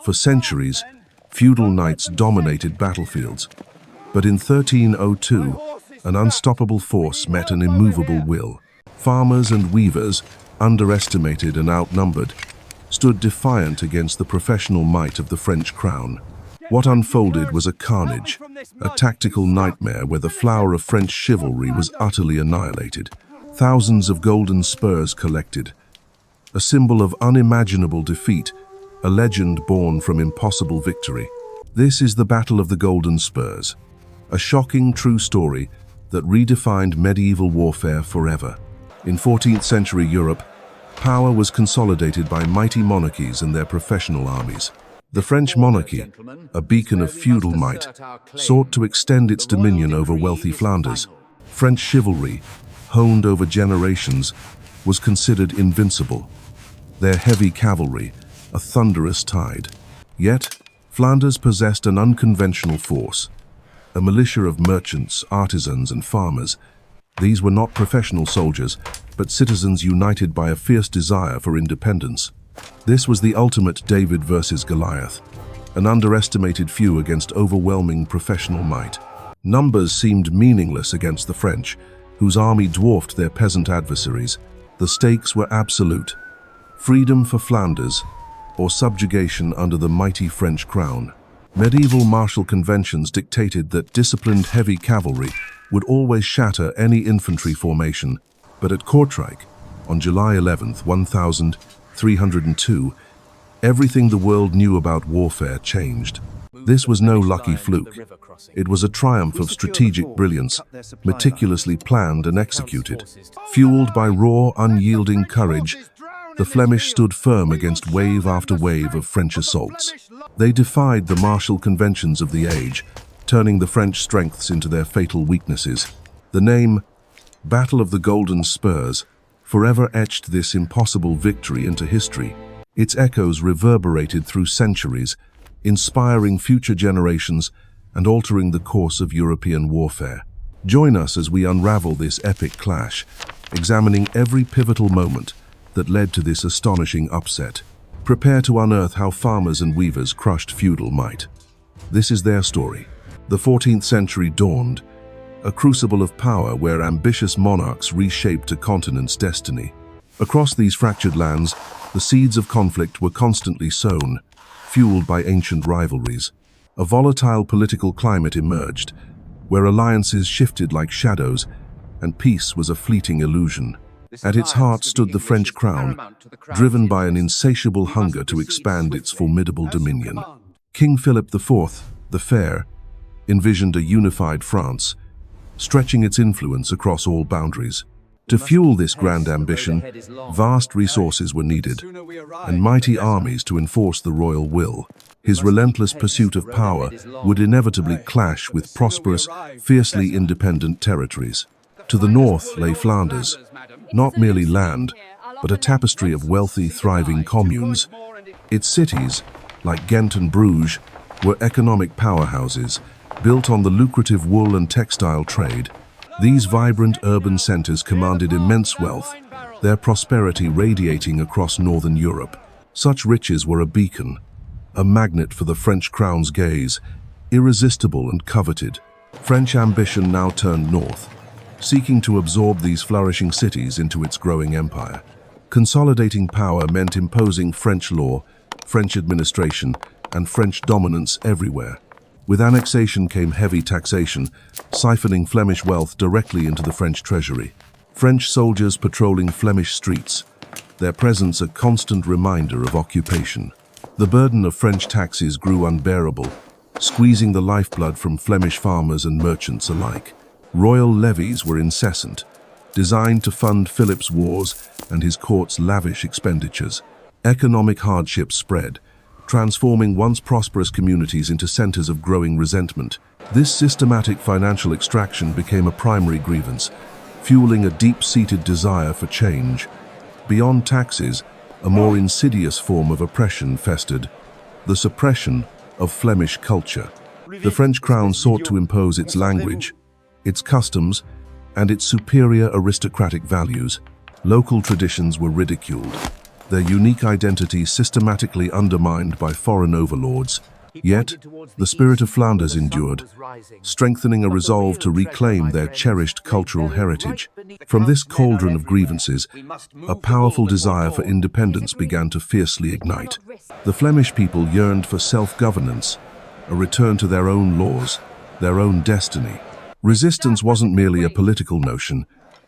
For centuries, feudal knights dominated battlefields. But in 1302, an unstoppable force met an immovable will. Farmers and weavers, underestimated and outnumbered, stood defiant against the professional might of the French crown. What unfolded was a carnage, a tactical nightmare where the flower of French chivalry was utterly annihilated. Thousands of golden spurs collected, a symbol of unimaginable defeat, a legend born from impossible victory. This is the Battle of the Golden Spurs, a shocking true story that redefined medieval warfare forever. In 14th century Europe, power was consolidated by mighty monarchies and their professional armies. The French monarchy, a beacon of feudal might, sought to extend its dominion over wealthy Flanders. French chivalry, honed over generations, was considered invincible. Their heavy cavalry, a thunderous tide. Yet, Flanders possessed an unconventional force, a militia of merchants, artisans, and farmers. These were not professional soldiers, but citizens united by a fierce desire for independence. This was the ultimate David versus Goliath, an underestimated few against overwhelming professional might. Numbers seemed meaningless against the French, whose army dwarfed their peasant adversaries. The stakes were absolute: freedom for Flanders, or subjugation under the mighty French crown. Medieval martial conventions dictated that disciplined heavy cavalry would always shatter any infantry formation, but at Kortrijk, on July 11, 1302, everything the world knew about warfare changed. This was no lucky fluke. It was a triumph of strategic brilliance, meticulously planned and executed. Fueled by raw, unyielding courage, the Flemish stood firm against wave after wave of French assaults. They defied the martial conventions of the age, turning the French strengths into their fatal weaknesses. The name, Battle of the Golden Spurs, forever etched this impossible victory into history. Its echoes reverberated through centuries, inspiring future generations and altering the course of European warfare. Join us as we unravel this epic clash, examining every pivotal moment that led to this astonishing upset. Prepare to unearth how farmers and weavers crushed feudal might. This is their story. The 14th century dawned, a crucible of power where ambitious monarchs reshaped a continent's destiny. Across these fractured lands, the seeds of conflict were constantly sown, fueled by ancient rivalries. A volatile political climate emerged, where alliances shifted like shadows, and peace was a fleeting illusion. At its heart stood the French crown, driven by an insatiable hunger to expand its formidable dominion. King Philip IV, the Fair, envisioned a unified France, stretching its influence across all boundaries. To fuel this grand ambition, vast resources were needed, and mighty armies to enforce the royal will. His relentless pursuit of power would inevitably clash with prosperous, fiercely independent territories. To the north lay Flanders, not merely land, but a tapestry of wealthy, thriving communes. Its cities, like Ghent and Bruges, were economic powerhouses, built on the lucrative wool and textile trade. These vibrant urban centers commanded immense wealth, their prosperity radiating across northern Europe. Such riches were a beacon, a magnet for the French crown's gaze, irresistible and coveted. French ambition now turned north, seeking to absorb these flourishing cities into its growing empire. Consolidating power meant imposing French law, French administration, and French dominance everywhere. With annexation came heavy taxation, siphoning Flemish wealth directly into the French treasury. French soldiers patrolling Flemish streets, their presence a constant reminder of occupation. The burden of French taxes grew unbearable, squeezing the lifeblood from Flemish farmers and merchants alike. Royal levies were incessant, designed to fund Philip's wars and his court's lavish expenditures. Economic hardship spread, transforming once prosperous communities into centers of growing resentment. This systematic financial extraction became a primary grievance, fueling a deep-seated desire for change. Beyond taxes, a more insidious form of oppression festered: the suppression of Flemish culture. The French crown sought to impose its language, its customs, and its superior aristocratic values. Local traditions were ridiculed, their unique identity systematically undermined by foreign overlords. Yet, the spirit of Flanders endured, strengthening a resolve to reclaim their cherished cultural heritage. From this cauldron of grievances, a powerful desire for independence began to fiercely ignite. The Flemish people yearned for self-governance, a return to their own laws, their own destiny. Resistance wasn't merely a political notion,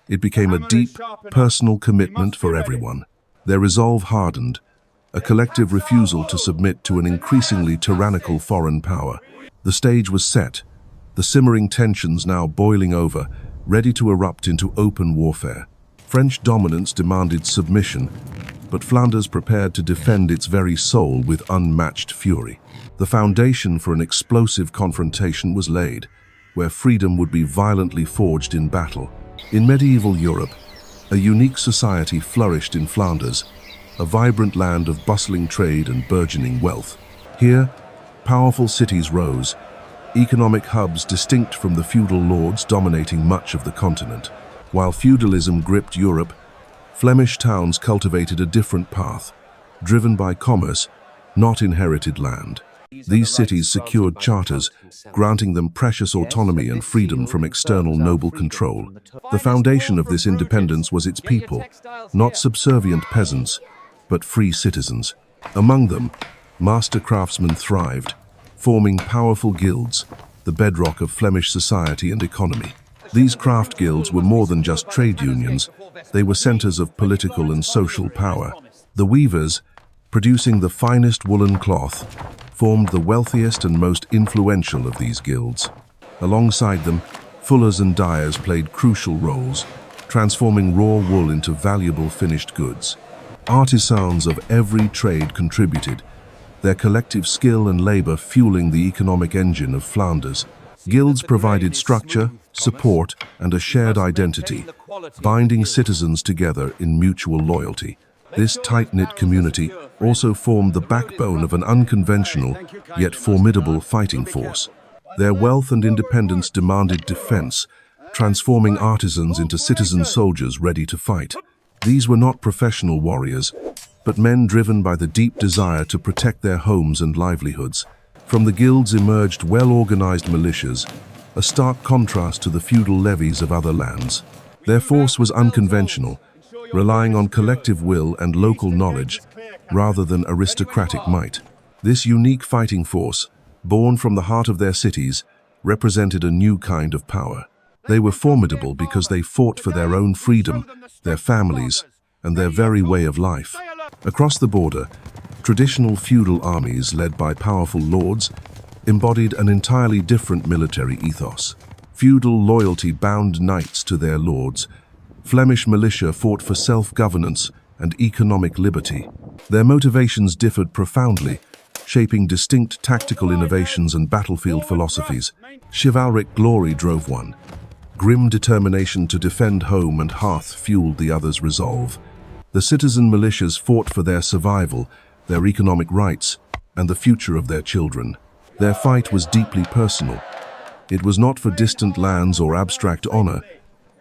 it became a deep, personal commitment for everyone. Their resolve hardened, a collective refusal to submit to an increasingly tyrannical foreign power. The stage was set, the simmering tensions now boiling over, ready to erupt into open warfare. French dominance demanded submission, but Flanders prepared to defend its very soul with unmatched fury. The foundation for an explosive confrontation was laid, where freedom would be violently forged in battle. In medieval Europe, a unique society flourished in Flanders, a vibrant land of bustling trade and burgeoning wealth. Here, powerful cities rose, economic hubs distinct from the feudal lords dominating much of the continent. While feudalism gripped Europe, Flemish towns cultivated a different path, driven by commerce, not inherited land. These cities secured charters, granting them precious autonomy and freedom from external noble control. The foundation of this independence was its people, not subservient peasants, but free citizens. Among them, master craftsmen thrived, forming powerful guilds, the bedrock of Flemish society and economy. These craft guilds were more than just trade unions, they were centers of political and social power. The weavers, producing the finest woolen cloth, formed the wealthiest and most influential of these guilds. Alongside them, fullers and dyers played crucial roles, transforming raw wool into valuable finished goods. Artisans of every trade contributed, their collective skill and labor fueling the economic engine of Flanders. Guilds provided structure, support, and a shared identity, binding citizens together in mutual loyalty. This tight-knit community also formed the backbone of an unconventional, yet formidable fighting force. Their wealth and independence demanded defense, transforming artisans into citizen soldiers ready to fight. These were not professional warriors, but men driven by the deep desire to protect their homes and livelihoods. From the guilds emerged well-organized militias, a stark contrast to the feudal levies of other lands. Their force was unconventional, relying on collective will and local knowledge, rather than aristocratic might. This unique fighting force, born from the heart of their cities, represented a new kind of power. They were formidable because they fought for their own freedom, their families, and their very way of life. Across the border, traditional feudal armies led by powerful lords embodied an entirely different military ethos. Feudal loyalty bound knights to their lords. Flemish militia fought for self-governance and economic liberty. Their motivations differed profoundly, shaping distinct tactical innovations and battlefield philosophies. Chivalric glory drove one. Grim determination to defend home and hearth fueled the other's resolve. The citizen militias fought for their survival, their economic rights, and the future of their children. Their fight was deeply personal. It was not for distant lands or abstract honor,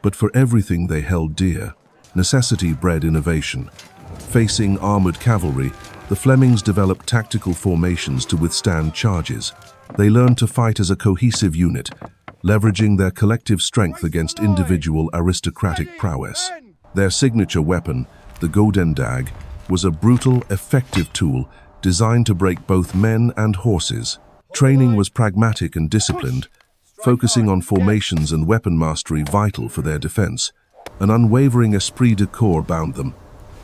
but for everything they held dear. Necessity bred innovation. Facing armored cavalry, the Flemings developed tactical formations to withstand charges. They learned to fight as a cohesive unit, leveraging their collective strength against individual aristocratic prowess. Their signature weapon, the Golden Dag, was a brutal, effective tool designed to break both men and horses. Training was pragmatic and disciplined, focusing on formations and weapon mastery vital for their defense. An unwavering esprit de corps bound them,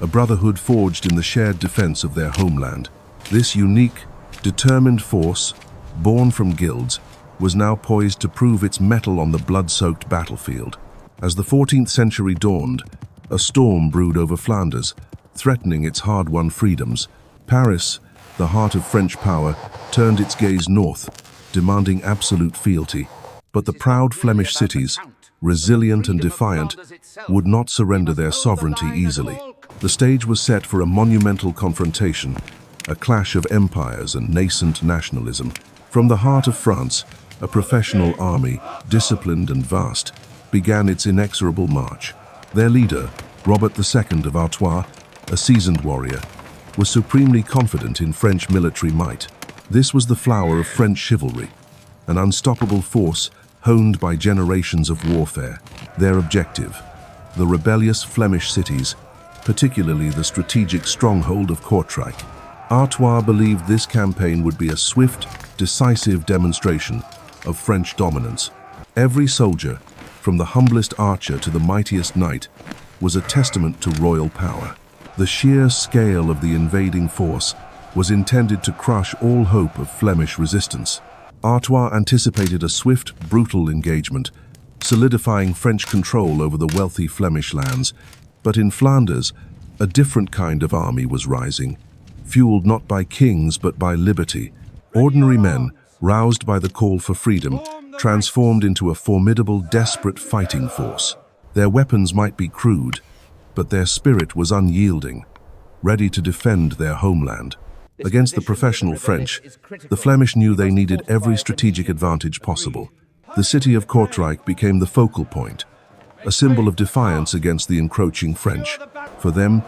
a brotherhood forged in the shared defense of their homeland. This unique, determined force, born from guilds, was now poised to prove its mettle on the blood-soaked battlefield. As the 14th century dawned, a storm brewed over Flanders, threatening its hard-won freedoms. Paris, the heart of French power, turned its gaze north, demanding absolute fealty. But the proud Flemish cities, resilient and defiant, would not surrender their sovereignty easily. The stage was set for a monumental confrontation, a clash of empires and nascent nationalism. From the heart of France, a professional army, disciplined and vast, began its inexorable march. Their leader, Robert II of Artois, a seasoned warrior, was supremely confident in French military might. This was the flower of French chivalry, an unstoppable force honed by generations of warfare. Their objective, the rebellious Flemish cities, particularly the strategic stronghold of Kortrijk. Artois believed this campaign would be a swift, decisive demonstration of French dominance. Every soldier, from the humblest archer to the mightiest knight, was a testament to royal power. The sheer scale of the invading force was intended to crush all hope of Flemish resistance. Artois anticipated a swift, brutal engagement, solidifying French control over the wealthy Flemish lands. But in Flanders, a different kind of army was rising, fueled not by kings but by liberty. Ordinary men, roused by the call for freedom, transformed into a formidable, desperate fighting force. Their weapons might be crude, but their spirit was unyielding, ready to defend their homeland. Against the professional French, the Flemish knew they needed every strategic advantage possible. The city of Kortrijk became the focal point, a symbol of defiance against the encroaching French. For them,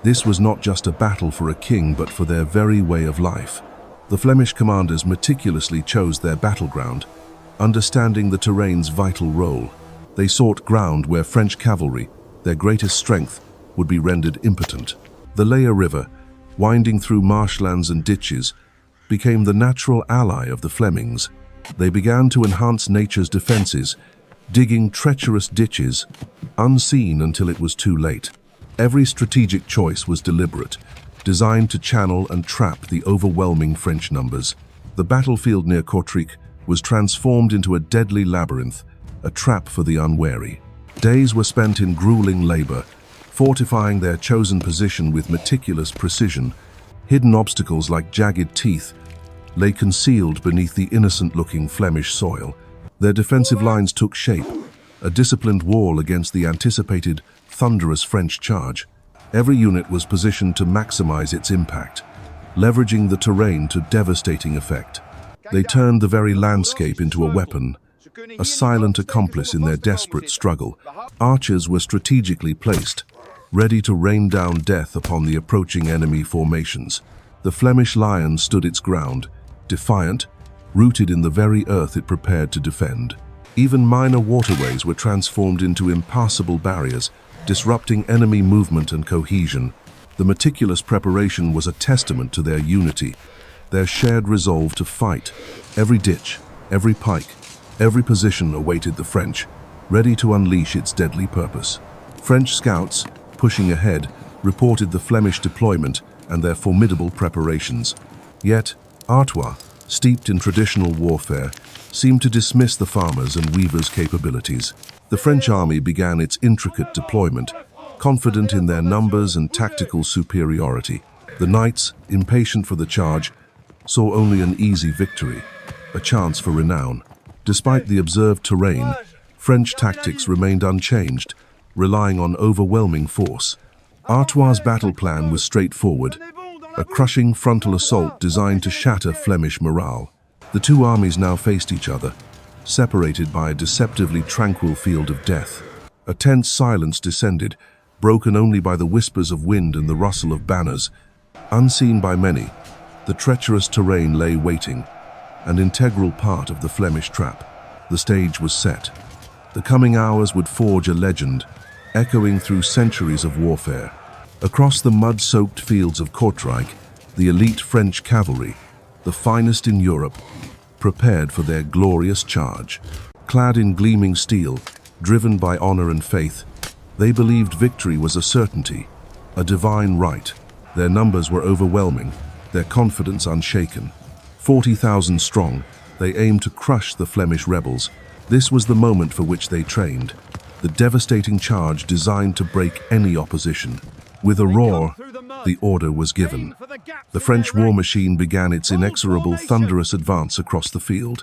this was not just a battle for a king, but for their very way of life. The Flemish commanders meticulously chose their battleground, understanding the terrain's vital role. They sought ground where French cavalry, their greatest strength, would be rendered impotent. The Leie River, winding through marshlands and ditches, became the natural ally of the Flemings. They began to enhance nature's defenses, digging treacherous ditches, unseen until it was too late. Every strategic choice was deliberate, designed to channel and trap the overwhelming French numbers. The battlefield near Kortrijk was transformed into a deadly labyrinth, a trap for the unwary. Days were spent in grueling labor, fortifying their chosen position with meticulous precision. Hidden obstacles like jagged teeth lay concealed beneath the innocent-looking Flemish soil. Their defensive lines took shape, a disciplined wall against the anticipated, thunderous French charge. Every unit was positioned to maximize its impact, leveraging the terrain to devastating effect. They turned the very landscape into a weapon, a silent accomplice in their desperate struggle. Archers were strategically placed, ready to rain down death upon the approaching enemy formations. The Flemish lion stood its ground, defiant, rooted in the very earth it prepared to defend. Even minor waterways were transformed into impassable barriers, disrupting enemy movement and cohesion. The meticulous preparation was a testament to their unity, their shared resolve to fight. Every ditch, every pike, every position awaited the French, ready to unleash its deadly purpose. French scouts, pushing ahead, reported the Flemish deployment and their formidable preparations. Yet, Artois, steeped in traditional warfare, seemed to dismiss the farmers' and weavers' capabilities. The French army began its intricate deployment, confident in their numbers and tactical superiority. The knights, impatient for the charge, saw only an easy victory, a chance for renown. Despite the observed terrain, French tactics remained unchanged, relying on overwhelming force. Artois' battle plan was straightforward, a crushing frontal assault designed to shatter Flemish morale. The two armies now faced each other, separated by a deceptively tranquil field of death. A tense silence descended, broken only by the whispers of wind and the rustle of banners. Unseen by many, the treacherous terrain lay waiting, an integral part of the Flemish trap. The stage was set. The coming hours would forge a legend, echoing through centuries of warfare. Across the mud-soaked fields of Kortrijk, the elite French cavalry, the finest in Europe, prepared for their glorious charge. Clad in gleaming steel, driven by honor and faith, they believed victory was a certainty, a divine right. Their numbers were overwhelming, their confidence unshaken. 40,000 strong, they aimed to crush the Flemish rebels. This was the moment for which they trained, the devastating charge designed to break any opposition. With a roar, the order was given. The French war machine began its inexorable, thunderous advance across the field.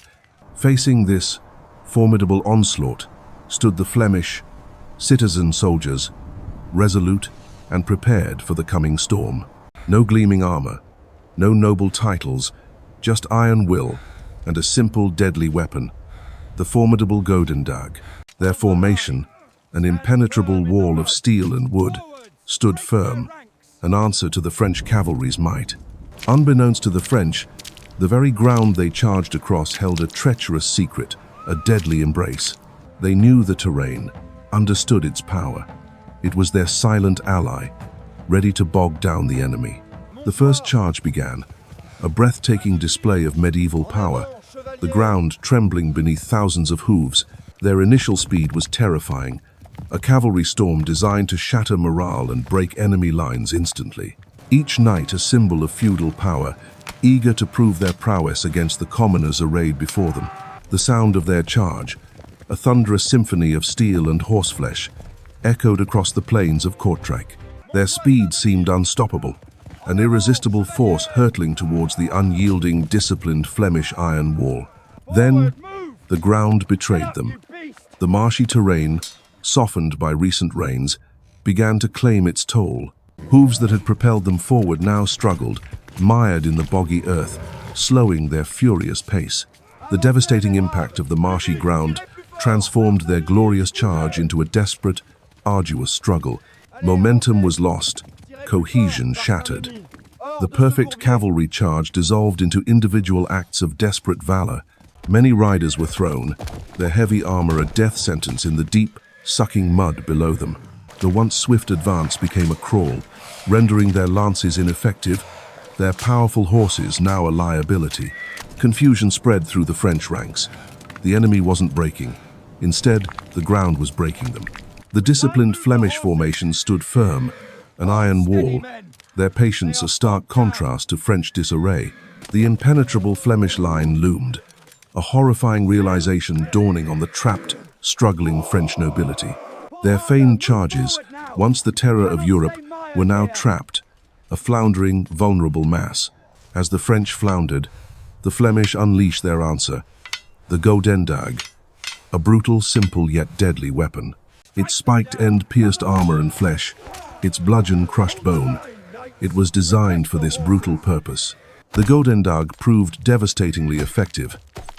Facing this formidable onslaught stood the Flemish citizen soldiers, resolute and prepared for the coming storm. No gleaming armor, no noble titles, just iron will and a simple deadly weapon, the formidable Golden Spurs. Their formation, an impenetrable wall of steel and wood, stood firm, an answer to the French cavalry's might. Unbeknownst to the French, the very ground they charged across held a treacherous secret, a deadly embrace. They knew the terrain, understood its power. It was their silent ally, ready to bog down the enemy. The first charge began, a breathtaking display of medieval power, the ground trembling beneath thousands of hooves. Their initial speed was terrifying, a cavalry storm designed to shatter morale and break enemy lines instantly. Each knight a symbol of feudal power, eager to prove their prowess against the commoners arrayed before them. The sound of their charge, a thunderous symphony of steel and horseflesh, echoed across the plains of Kortrijk. Their speed seemed unstoppable, an irresistible force hurtling towards the unyielding, disciplined Flemish iron wall. Then, the ground betrayed them. The marshy terrain, softened by recent rains, began to claim its toll. Hooves that had propelled them forward now struggled, mired in the boggy earth, slowing their furious pace. The devastating impact of the marshy ground transformed their glorious charge into a desperate, arduous struggle. Momentum was lost, cohesion shattered. The perfect cavalry charge dissolved into individual acts of desperate valor. Many riders were thrown, their heavy armor a death sentence in the deep, sucking mud below them. The once swift advance became a crawl, rendering their lances ineffective, their powerful horses now a liability. Confusion spread through the French ranks. The enemy wasn't breaking. Instead, the ground was breaking them. The disciplined Flemish formation stood firm, an iron wall, their patience a stark contrast to French disarray. The impenetrable Flemish line loomed, a horrifying realization dawning on the trapped, struggling French nobility. Their feigned charges, once the terror of Europe, were now trapped, a floundering, vulnerable mass. As the French floundered, the Flemish unleashed their answer, the Golden Spurs, a brutal, simple yet deadly weapon. Its spiked end pierced armor and flesh, its bludgeon crushed bone. It was designed for this brutal purpose. The Golden Spurs proved devastatingly effective,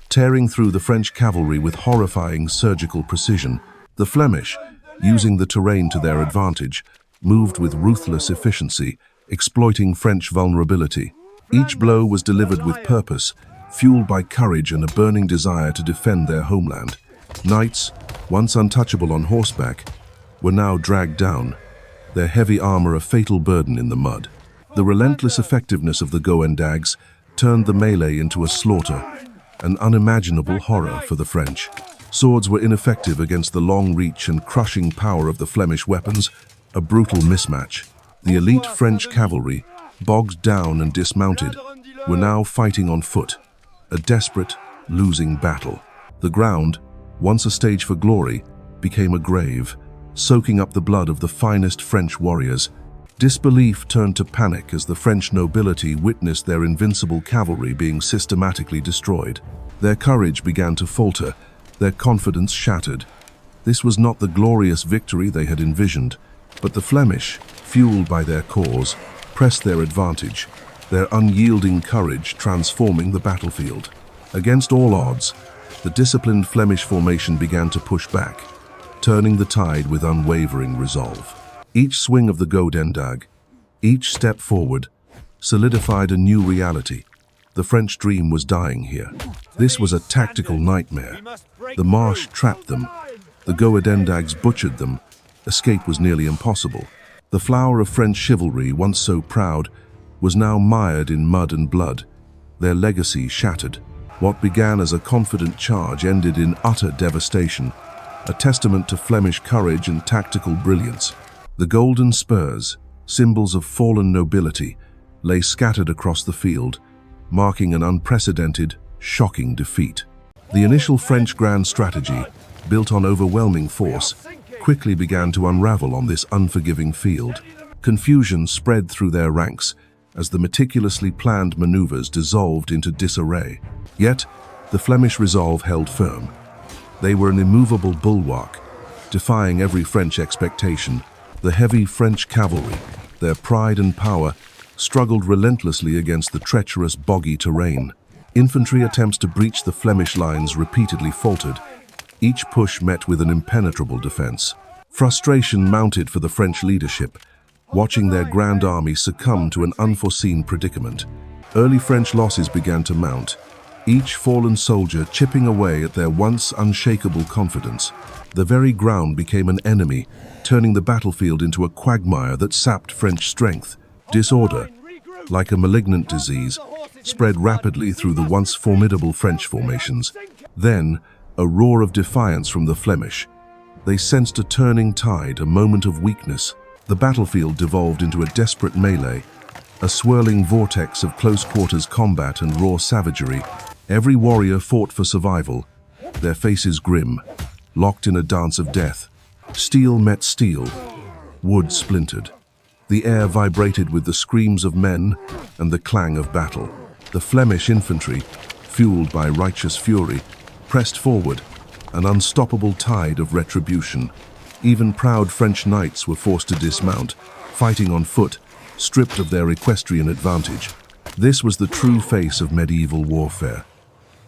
tearing through the French cavalry with horrifying surgical precision. The Flemish, using the terrain to their advantage, moved with ruthless efficiency, exploiting French vulnerability. Each blow was delivered with purpose, fueled by courage and a burning desire to defend their homeland. Knights, once untouchable on horseback, were now dragged down, their heavy armor a fatal burden in the mud. The relentless effectiveness of the Goendags turned the melee into a slaughter, an unimaginable horror for the French. Swords were ineffective against the long reach and crushing power of the Flemish weapons, a brutal mismatch. The elite French cavalry, bogged down and dismounted, were now fighting on foot, a desperate, losing battle. The ground, once a stage for glory, became a grave, soaking up the blood of the finest French warriors. Disbelief turned to panic as the French nobility witnessed their invincible cavalry being systematically destroyed. Their courage began to falter, their confidence shattered. This was not the glorious victory they had envisioned, but the Flemish, fueled by their cause, pressed their advantage, their unyielding courage transforming the battlefield. Against all odds, the disciplined Flemish formation began to push back, turning the tide with unwavering resolve. Each swing of the Golden Spurs, each step forward, solidified a new reality. The French dream was dying here. This was a tactical nightmare. The marsh trapped them. The Golden Spurs butchered them. Escape was nearly impossible. The flower of French chivalry, once so proud, was now mired in mud and blood, their legacy shattered. What began as a confident charge ended in utter devastation, a testament to Flemish courage and tactical brilliance. The Golden Spurs, symbols of fallen nobility, lay scattered across the field, marking an unprecedented, shocking defeat. The initial French grand strategy, built on overwhelming force, quickly began to unravel on this unforgiving field. Confusion spread through their ranks as the meticulously planned maneuvers dissolved into disarray. Yet, the Flemish resolve held firm. They were an immovable bulwark, defying every French expectation. The heavy French cavalry, their pride and power, struggled relentlessly against the treacherous, boggy terrain. Infantry attempts to breach the Flemish lines repeatedly faltered, each push met with an impenetrable defense. Frustration mounted for the French leadership, watching their grand army succumb to an unforeseen predicament. Early French losses began to mount, each fallen soldier chipping away at their once unshakable confidence. The very ground became an enemy, turning the battlefield into a quagmire that sapped French strength. Disorder, like a malignant disease, spread rapidly through the once formidable French formations. Then, a roar of defiance from the Flemish. They sensed a turning tide, a moment of weakness. The battlefield devolved into a desperate melee, a swirling vortex of close-quarters combat and raw savagery. Every warrior fought for survival, their faces grim, locked in a dance of death. Steel met steel, wood splintered. The air vibrated with the screams of men and the clang of battle. The Flemish infantry, fueled by righteous fury, pressed forward, an unstoppable tide of retribution. Even proud French knights were forced to dismount, fighting on foot, stripped of their equestrian advantage. This was the true face of medieval warfare.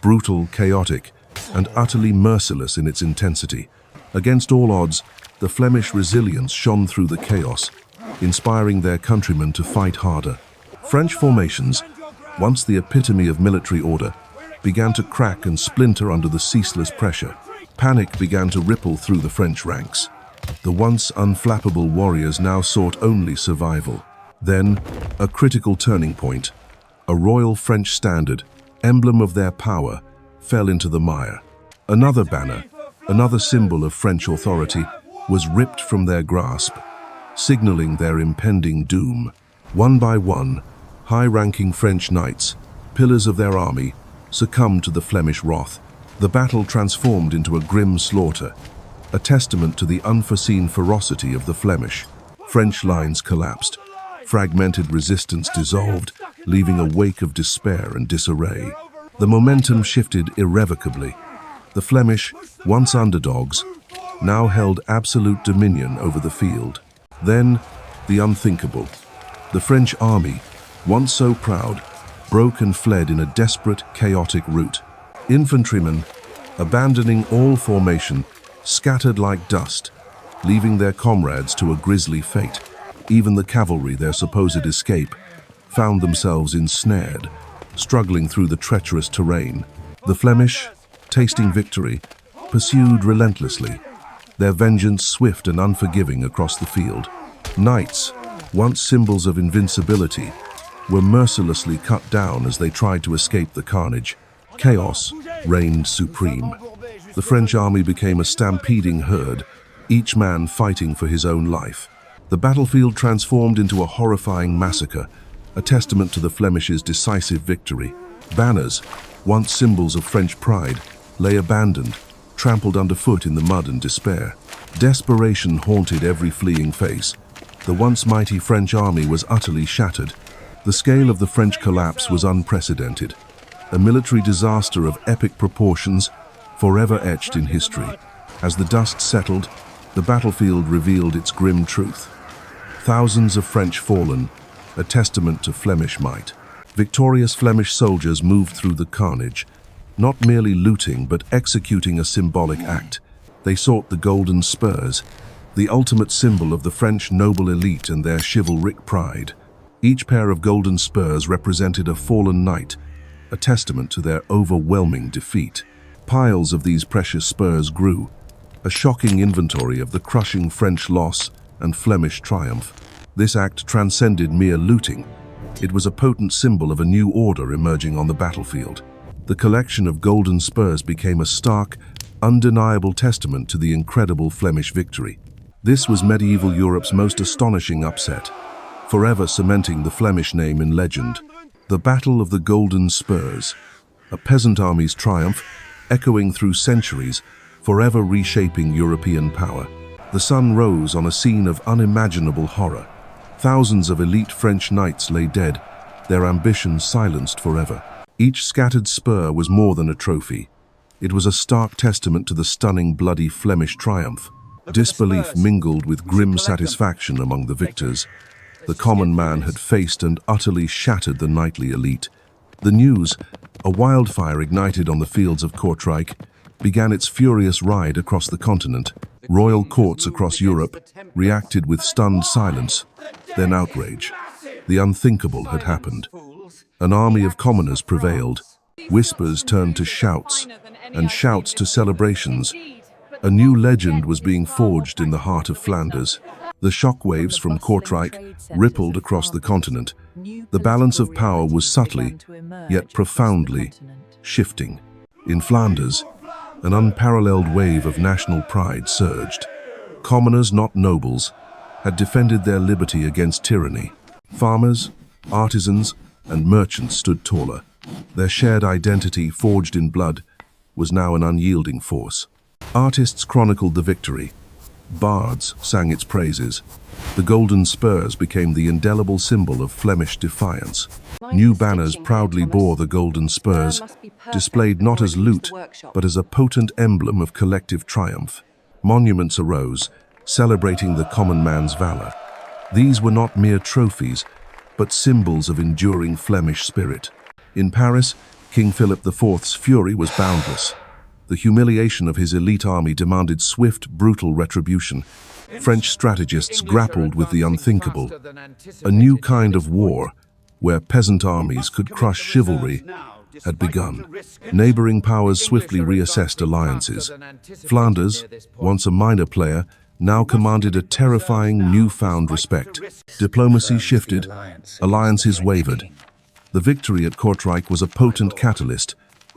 Brutal, chaotic, and utterly merciless in its intensity. Against all odds, the Flemish resilience shone through the chaos, inspiring their countrymen to fight harder. French formations, once the epitome of military order, began to crack and splinter under the ceaseless pressure. Panic began to ripple through the French ranks. The once unflappable warriors now sought only survival. Then, a critical turning point. A royal French standard, emblem of their power, fell into the mire. Another banner, another symbol of French authority, was ripped from their grasp, signaling their impending doom. One by one, high-ranking French knights, pillars of their army, succumbed to the Flemish wrath. The battle transformed into a grim slaughter, a testament to the unforeseen ferocity of the Flemish. French lines collapsed. Fragmented resistance dissolved, leaving a wake of despair and disarray. The momentum shifted irrevocably. The Flemish, once underdogs, now held absolute dominion over the field. Then, the unthinkable. The French army, once so proud, broke and fled in a desperate, chaotic rout. Infantrymen, abandoning all formation, scattered like dust, leaving their comrades to a grisly fate. Even the cavalry, their supposed escape, found themselves ensnared, struggling through the treacherous terrain. The Flemish, tasting victory, pursued relentlessly, their vengeance swift and unforgiving across the field. Knights, once symbols of invincibility, were mercilessly cut down as they tried to escape the carnage. Chaos reigned supreme. The French army became a stampeding herd, each man fighting for his own life. The battlefield transformed into a horrifying massacre, a testament to the Flemish's decisive victory. Banners, once symbols of French pride, lay abandoned, trampled underfoot in the mud and despair. Desperation haunted every fleeing face. The once mighty French army was utterly shattered. The scale of the French collapse was unprecedented, a military disaster of epic proportions, forever etched in history. As the dust settled, the battlefield revealed its grim truth. Thousands of French fallen, a testament to Flemish might. Victorious Flemish soldiers moved through the carnage, not merely looting but executing a symbolic act. They sought the Golden Spurs, the ultimate symbol of the French noble elite and their chivalric pride. Each pair of golden spurs represented a fallen knight, a testament to their overwhelming defeat. Piles of these precious spurs grew, a shocking inventory of the crushing French loss and Flemish triumph. This act transcended mere looting. It was a potent symbol of a new order emerging on the battlefield. The collection of golden spurs became a stark, undeniable testament to the incredible Flemish victory. This was medieval Europe's most astonishing upset, forever cementing the Flemish name in legend. The Battle of the Golden Spurs, a peasant army's triumph, echoing through centuries, forever reshaping European power. The sun rose on a scene of unimaginable horror. Thousands of elite French knights lay dead, their ambitions silenced forever. Each scattered spur was more than a trophy. It was a stark testament to the stunning, bloody Flemish triumph. Disbelief mingled with grim satisfaction among the victors. The common man had faced and utterly shattered the knightly elite. The news, a wildfire ignited on the fields of Kortrijk, began its furious ride across the continent. Royal courts across Europe reacted with stunned silence. then outrage. The unthinkable had happened. An army of commoners prevailed. Whispers turned to shouts, and shouts to celebrations. A new legend was being forged in the heart of Flanders. The shockwaves from Kortrijk rippled across the continent. The balance of power was subtly, yet profoundly, shifting. In Flanders, an unparalleled wave of national pride surged. Commoners, not nobles, had defended their liberty against tyranny. Farmers, artisans, and merchants stood taller. Their shared identity, forged in blood, was now an unyielding force. Artists chronicled the victory. Bards sang its praises. The Golden Spurs became the indelible symbol of Flemish defiance. New banners proudly bore the Golden Spurs, displayed not as loot, but as a potent emblem of collective triumph. Monuments arose, celebrating the common man's valor. These were not mere trophies, but symbols of enduring Flemish spirit. In Paris, King Philip IV's fury was boundless. The humiliation of his elite army demanded swift, brutal retribution. French strategists grappled with the unthinkable. A new kind of war, where peasant armies could crush chivalry, had begun. Neighboring powers swiftly reassessed alliances. Flanders, once a minor player, now commanded a terrifying newfound respect. Diplomacy shifted, alliances wavered. The victory at Kortrijk was a potent catalyst,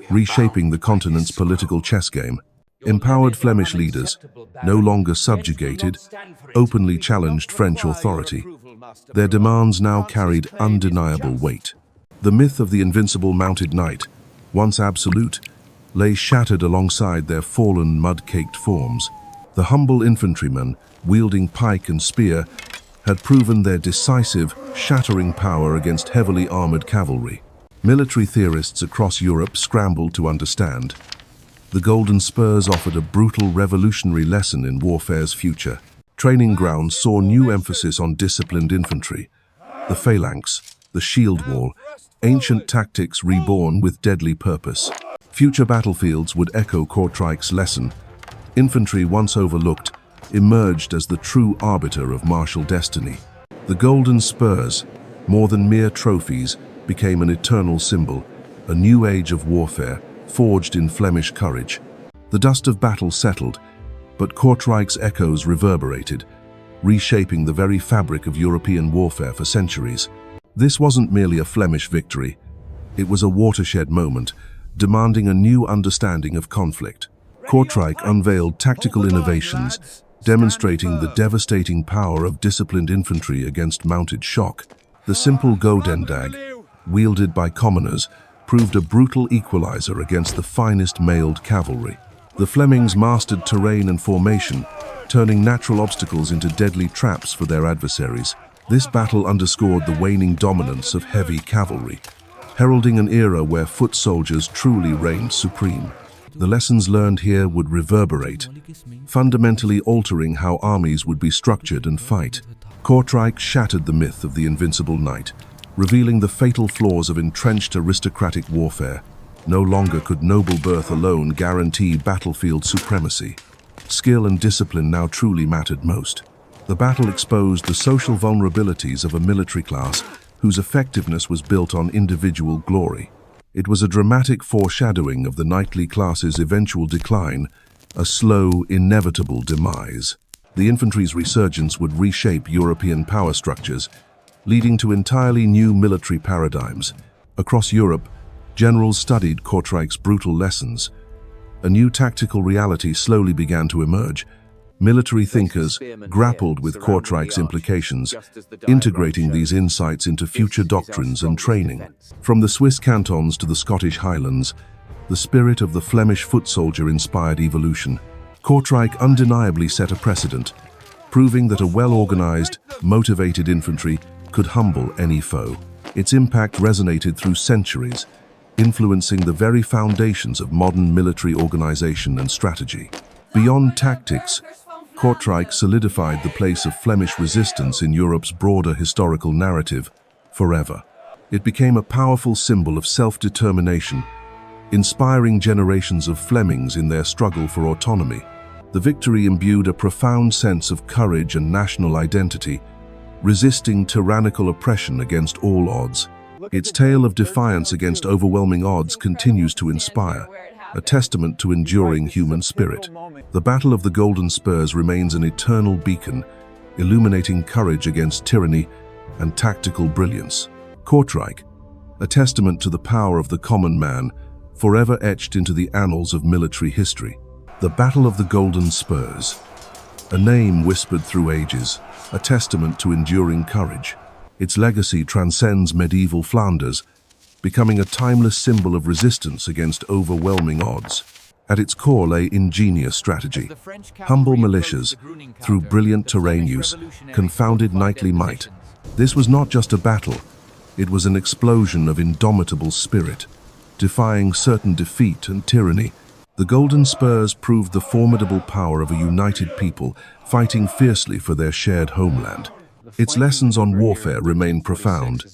reshaping the continent's political chess game. Empowered Flemish leaders, no longer subjugated, openly challenged French authority. Their demands now carried undeniable weight. The myth of the invincible mounted knight, once absolute, lay shattered alongside their fallen mud-caked forms. The humble infantrymen, wielding pike and spear, had proven their decisive, shattering power against heavily armored cavalry. Military theorists across Europe scrambled to understand. The Golden Spurs offered a brutal revolutionary lesson in warfare's future. Training grounds saw new emphasis on disciplined infantry. The phalanx, the shield wall, ancient tactics reborn with deadly purpose. Future battlefields would echo Kortrijk's lesson. Infantry, once overlooked, emerged as the true arbiter of martial destiny. The Golden Spurs, more than mere trophies, became an eternal symbol, a new age of warfare, forged in Flemish courage. The dust of battle settled, but Kortrijk's echoes reverberated, reshaping the very fabric of European warfare for centuries. This wasn't merely a Flemish victory. It was a watershed moment, demanding a new understanding of conflict. Kortrijk unveiled tactical innovations, demonstrating the devastating power of disciplined infantry against mounted shock. The simple Godendag, wielded by commoners, proved a brutal equalizer against the finest mailed cavalry. The Flemings mastered terrain and formation, turning natural obstacles into deadly traps for their adversaries. This battle underscored the waning dominance of heavy cavalry, heralding an era where foot soldiers truly reigned supreme. The lessons learned here would reverberate, fundamentally altering how armies would be structured and fight. Kortrijk shattered the myth of the invincible knight, revealing the fatal flaws of entrenched aristocratic warfare. No longer could noble birth alone guarantee battlefield supremacy. Skill and discipline now truly mattered most. The battle exposed the social vulnerabilities of a military class whose effectiveness was built on individual glory. It was a dramatic foreshadowing of the knightly class's eventual decline, a slow, inevitable demise. The infantry's resurgence would reshape European power structures, leading to entirely new military paradigms. Across Europe, generals studied Kortrijk's brutal lessons. A new tactical reality slowly began to emerge. Military thinkers grappled with Kortrijk's implications, integrating these insights into future doctrines and training. From the Swiss cantons to the Scottish Highlands, the spirit of the Flemish foot soldier inspired evolution. Kortrijk undeniably set a precedent, proving that a well-organized, motivated infantry could humble any foe. Its impact resonated through centuries, influencing the very foundations of modern military organization and strategy. Beyond tactics, Kortrijk solidified the place of Flemish resistance in Europe's broader historical narrative forever. It became a powerful symbol of self-determination, inspiring generations of Flemings in their struggle for autonomy. The victory imbued a profound sense of courage and national identity, resisting tyrannical oppression against all odds. Its tale of defiance against overwhelming odds continues to inspire, a testament to enduring human spirit. The Battle of the Golden Spurs remains an eternal beacon, illuminating courage against tyranny and tactical brilliance. Kortrijk, a testament to the power of the common man, forever etched into the annals of military history. The Battle of the Golden Spurs, a name whispered through ages, a testament to enduring courage. Its legacy transcends medieval Flanders, becoming a timeless symbol of resistance against overwhelming odds. At its core lay ingenious strategy. Humble militias, through brilliant terrain use, confounded knightly might. This was not just a battle, it was an explosion of indomitable spirit, defying certain defeat and tyranny. The Golden Spurs proved the formidable power of a united people fighting fiercely for their shared homeland. Its lessons on warfare remain profound.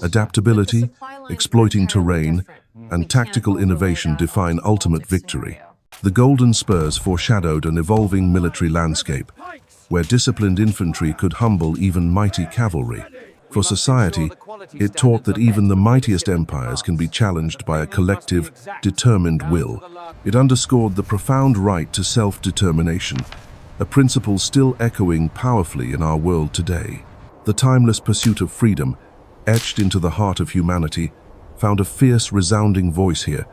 Adaptability, exploiting terrain, and tactical innovation define ultimate victory. The Golden Spurs foreshadowed an evolving military landscape, where disciplined infantry could humble even mighty cavalry. For society, it taught that even the mightiest empires can be challenged by a collective, determined will. It underscored the profound right to self-determination, a principle still echoing powerfully in our world today. The timeless pursuit of freedom, etched into the heart of humanity, found a fierce, resounding voice here.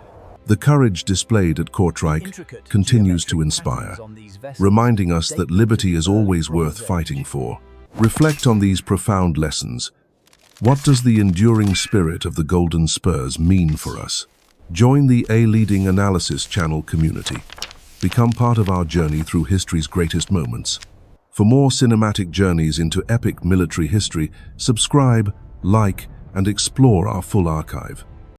The courage displayed at Kortrijk continues to inspire, reminding us that liberty is always worth fighting for. Reflect on these profound lessons. What does the enduring spirit of the Golden Spurs mean for us? Join the A-Leading Analysis channel community. Become part of our journey through history's greatest moments. For more cinematic journeys into epic military history, subscribe, like, and explore our full archive.